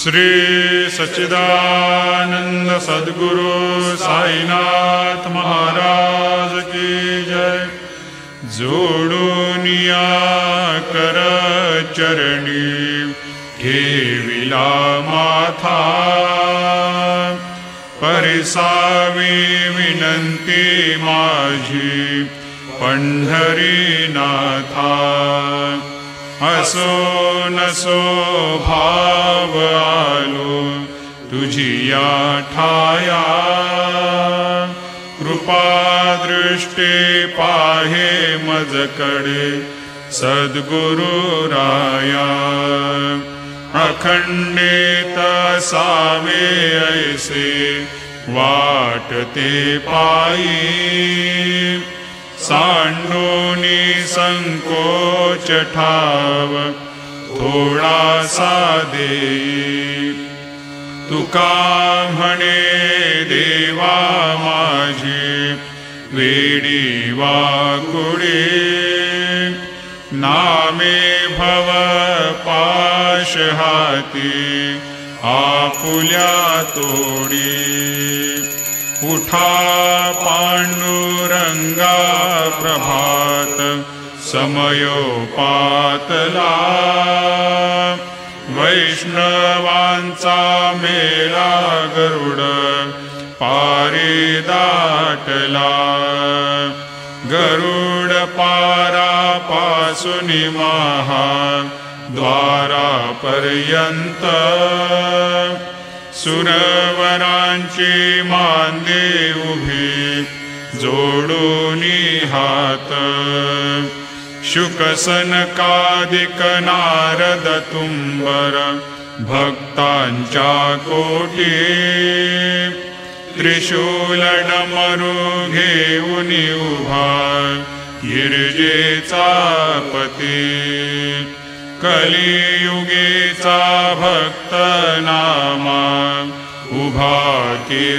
श्री सच्चिदानंद सद्गुरु साईनाथ महाराज की जय। जोडूनिया कर चरणी ठेविला माथा, परिसावी विनंती माझी पंढरीनाथा। असो नसो भाव आलो तुझिया ठाया, कृपा दृष्टी पाहे मजकडे सद्गुरु राया। अखंडित सावे ऐसे वाटते पायी, सांडोनी संकोच ठाव थोडासा देई। तुका म्हणे देवा माझी वेडी वाकुडे, नामे भव पाश हाती आपुल्या तोडी। उठा पांडुरंगा प्रभात समयोपातला, वैष्णवांचा मेळा गरुड पारी दाटला। गरुड पारापासून महा द्वारापर्यंत, सुरवरांची मांदे उभी जोडूनी हात। शुकसनकादिक नारद तुंबर भक्तांच्या कोटी, त्रिशूल डमरू घेऊन उभा गिरजेचा पती। कलियुगीचा भक्त नामा उभा की